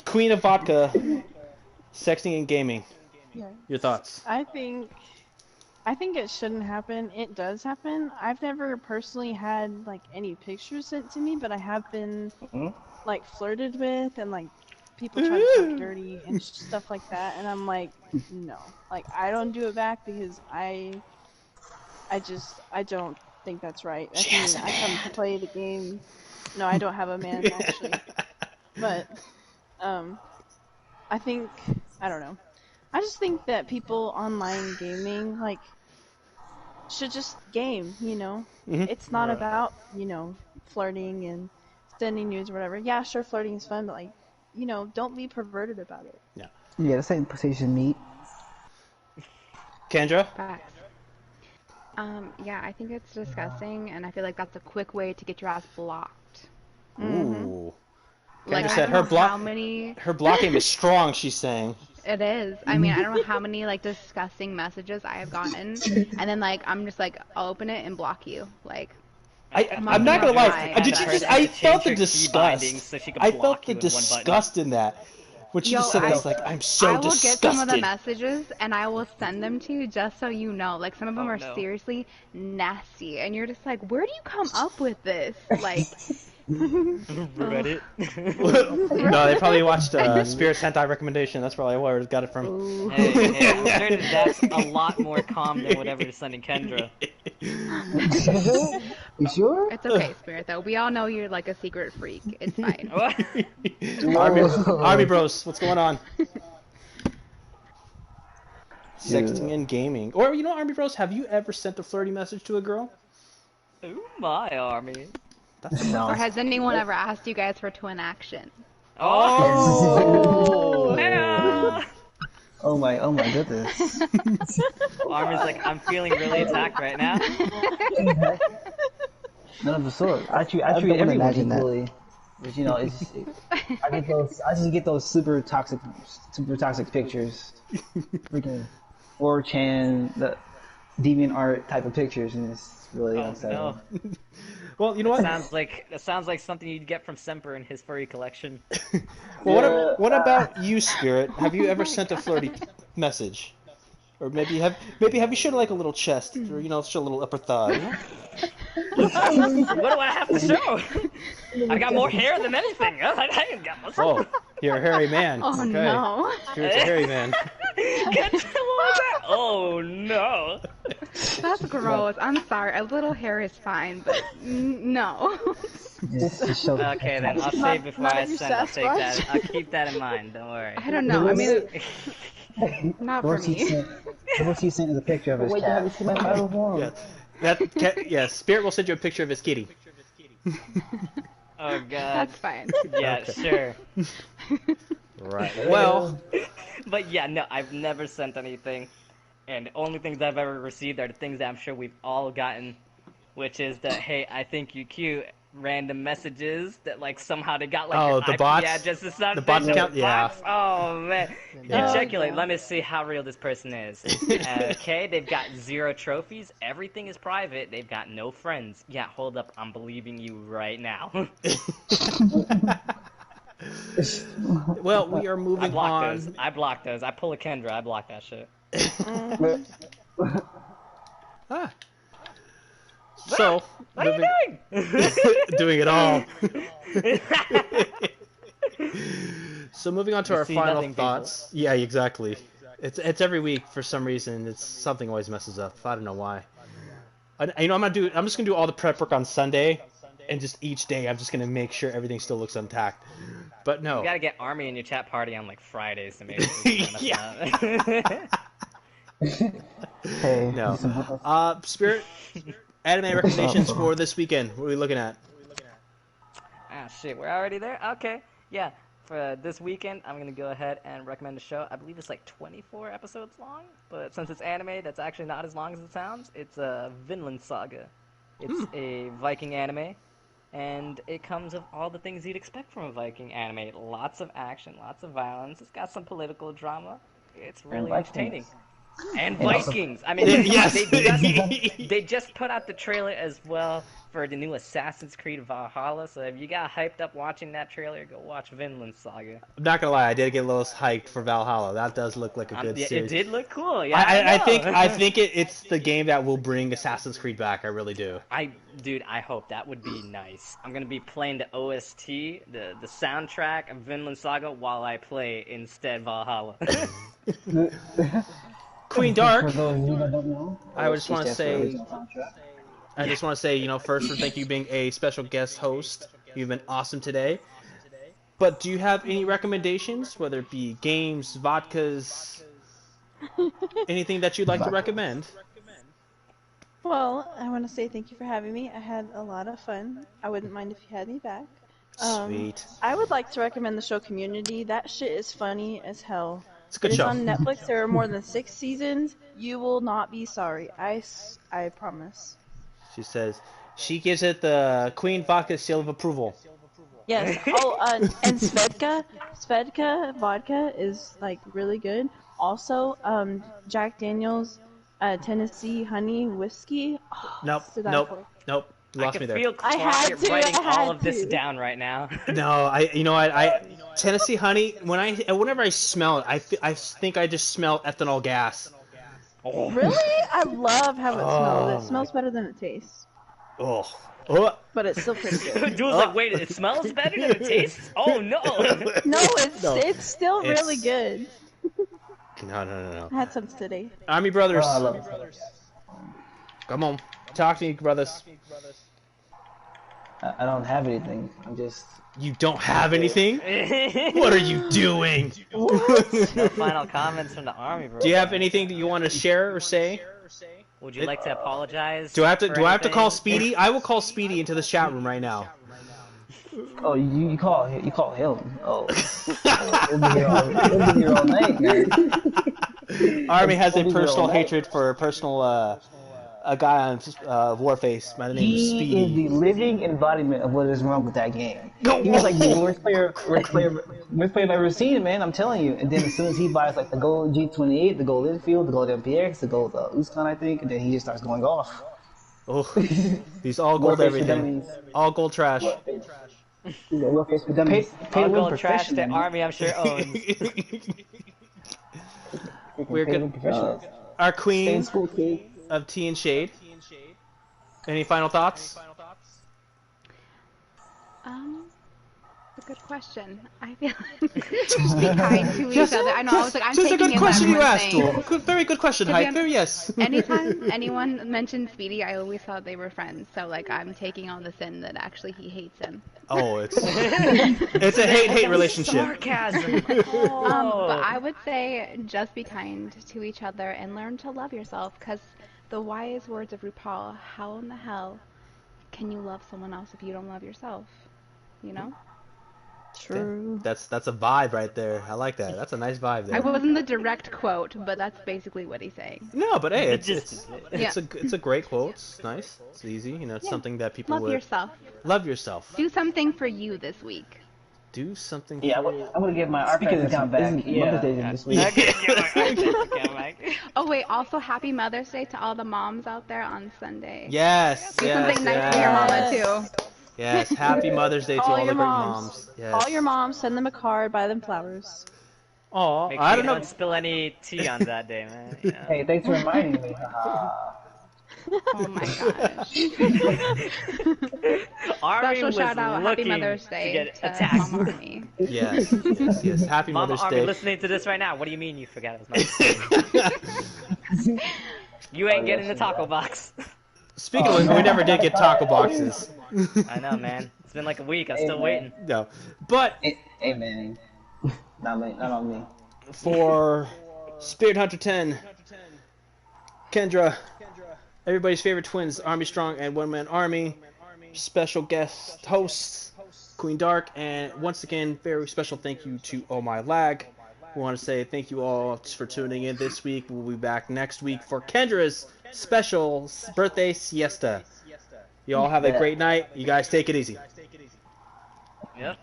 Queen of Vodka, sexting and gaming. Yeah. Your thoughts? I think it shouldn't happen. It does happen. I've never personally had like any pictures sent to me, but I have been like flirted with, and like people try to talk dirty and stuff like that, and I'm like, no, like I don't do it back because I don't think that's right. I mean, I come to play the game. No, I don't have a man actually, but I think, I don't know. I just think that people online gaming like should just game, you know. It's not about, you know, flirting and sending news or whatever. Yeah, sure, flirting is fun, but like, you know, don't be perverted about it. Yeah, this ain't precision meat. Kendrrra? Facts. Yeah, I think it's disgusting, and I feel like that's a quick way to get your ass blocked. Ooh. Like, Kendrrra I said don't know how many... her block game is strong, she's saying. It is. I mean, I don't know how many, like, disgusting messages I have gotten, and then, like, I'm just like, I'll open it and block you. Like, I'm not gonna lie. I felt the disgust. So I felt the disgust in that. When she just said that, I was like, I'm so disgusted. I will get some of the messages, and I will send them to you just so you know. Like, some of them are seriously nasty, and you're just like, where do you come up with this? Like... Reddit? No, they probably watched Spirit's hentai recommendation. That's probably where it got it from. Hey, that's a lot more calm than whatever you're sending Kendrrra. You sure? It's okay, Spirit, though. We all know you're like a secret freak. It's fine. Army Bros, what's going on? Sexting and gaming. Or, you know, Army Bros, have you ever sent a flirty message to a girl? Ooh, my Army. Or has anyone ever asked you guys for twin action? Oh! Oh my goodness. Army's like, I'm feeling really attacked right now. None of the sort. I treat everyone equally. But, you know, I just get those super toxic pictures. Freaking 4chan, the DeviantArt type of pictures, and it's really upsetting. No. Well, you know what? That sounds like something you'd get from Semper in his furry collection. Well, what about you, Spirit? Have you ever sent a flirty message? Or maybe have you showed like a little chest, or you know, show a little upper thigh? You know? What do I have to show? I got more hair than anything. I ain't got much. Oh, you're a hairy man. Oh okay. no! Spirit's a hairy man. What was that? Oh no! That's gross. I'm sorry. A little hair is fine, but no. Okay, then I'll save before I send. I'll take that. I'll keep that in mind. Don't worry. I don't know. I mean, not for me. What he sent is a picture of his cat. Yeah, Spirit will send you a picture of his kitty. Oh god. That's fine. Yeah, sure. Right. Well. But yeah, no, I've never sent anything. And the only things I've ever received are the things that I'm sure we've all gotten. Which is that, hey, I think you're cute. Random messages that like somehow they got like your the IP bots? address or something. The bots count? Yeah. Oh man. Yeah. You check it, like, let me see how real this person is. Okay, they've got 0 trophies. Everything is private. They've got no friends. Yeah, hold up. I'm believing you right now. Well, we are moving on. I block those. I pull a Kendrrra. I block that shit. Ah. So, what are you doing? Doing it all. So moving on to our final thoughts. People. Yeah, exactly. It's every week for some reason. It's something always messes up. I don't know why. I'm just gonna do all the prep work on Sunday, and just each day I'm just gonna make sure everything still looks intact. But no. You gotta get Army in your chat party on like Fridays to make sure you up. Hey, no. Spirit, anime recommendations for this weekend. What are we looking at? Ah, shit, we're already there? Okay, yeah. For this weekend, I'm gonna go ahead and recommend a show. I believe it's like 24 episodes long, but since it's anime, that's actually not as long as it sounds. It's a Vinland Saga. It's a Viking anime, and it comes with all the things you'd expect from a Viking anime. Lots of action, lots of violence. It's got some political drama. It's really entertaining. And Vikings. I mean, yes. they just put out the trailer as well for the new Assassin's Creed Valhalla. So if you got hyped up watching that trailer, go watch Vinland Saga. I'm not gonna lie, I did get a little hyped for Valhalla. That does look like a good series. It did look cool. Yeah, I think it's the game that will bring Assassin's Creed back. I really do. Dude, I hope that would be nice. I'm gonna be playing the OST, the soundtrack of Vinland Saga while I play instead Valhalla. Queen Dark. For those of you that don't know, I just want to say, first, thank you for being a special guest host. You've been awesome today. But do you have any recommendations, whether it be games, vodkas, anything that you'd like to recommend? Well, I want to say thank you for having me. I had a lot of fun. I wouldn't mind if you had me back. Sweet. I would like to recommend the show Community. That shit is funny as hell. It's a good show. It's on Netflix. There are more than 6 seasons. You will not be sorry. I promise. She says she gives it the Queen Vodka seal of approval. Yes. Oh, and Svedka vodka is like really good. Also, Jack Daniel's Tennessee honey whiskey. Oh, Nope. You lost me there. I can feel Claudia writing all of this down right now. No, I Tennessee honey. Whenever I smell it, I think I just smell ethanol gas. Oh. Really? I love how it smells. It smells better than it tastes. Oh. But it's still pretty good. Dude's like, wait, it smells better than it tastes? Oh no! No, it's still really good. No. I had some today. Army Brothers. Come on, talk to me, brothers. I don't have anything. I'm just. You don't have anything? What are you doing? No final comments from the Army, bro. Do you have anything that you want to share or say? Would you like to apologize? Do I have to call Speedy? I will call Speedy into the chat room right now. Oh, you call him? Oh, we'll be here all night, man. Army has a personal hatred for a guy on Warface by the name of Speedy. He is the living embodiment of what is wrong with that game. He was like the worst player I've ever seen, man. I'm telling you. And then as soon as he buys like the gold G28, the gold Infield, the gold MPX, the gold Uskan, I think, and then he just starts going off. Oh, he's all gold everything. All gold trash. All gold trash the Army, I'm sure owns. We're good. Our queen of Tea and Shade. Any final thoughts? A good question. I feel just be kind to each other. I know. I was like, I'm It's a taking good in question you what asked. everyone's saying. Very good question, Hype. Very yes. Anytime anyone mentioned Speedy, I always thought they were friends. So like, I'm taking all this in that actually he hates him. Oh, it's a hate relationship. Sarcasm. But I would say just be kind to each other and learn to love yourself. Because the wise words of RuPaul: how in the hell can you love someone else if you don't love yourself? You know. True. That's a vibe right there. I like that. That's a nice vibe there. I wasn't the direct quote, but that's basically what he's saying. No, but hey, it's Yeah. a great quote. It's nice. It's easy. It's something that people Love would yourself. love yourself. Do something for you this week. Do something. Yeah, for I'm gonna get my archive account back. Mother's Day this week. Oh wait, also happy Mother's Day to all the moms out there on Sunday. Yes. Do something nice for your mama too. Yes. Happy Mother's Day to all the great moms. Yes. Call your moms, send them a card, buy them flowers. Aw, Make I sure don't you know. don't spill any tea on that day, man. Yeah. Hey, thanks for reminding me. Oh my gosh. Army Special was shout out, Happy looking Mother's to Day get to attacked. Mama Army. Yes. Happy Mama Mother's Army Day. listening to this right now. What do you mean you forgot it was Mother's Day? You ain't getting the taco box. Speaking of which, we never did get taco boxes. I know, man. It's been like a week. I'm Hey, still man. waiting. No. But Hey, man. Not on me. for Spirit Hunter 10, Kendrrra, everybody's favorite twins, Army Strong and One Man Army, special guest hosts, Queen Dark, and once again, very special thank you to OHMYLAG. We want to say thank you all for tuning in this week. We'll be back next week for Kendrra's special birthday siesta. You all have a great night. You guys take it easy. Yep.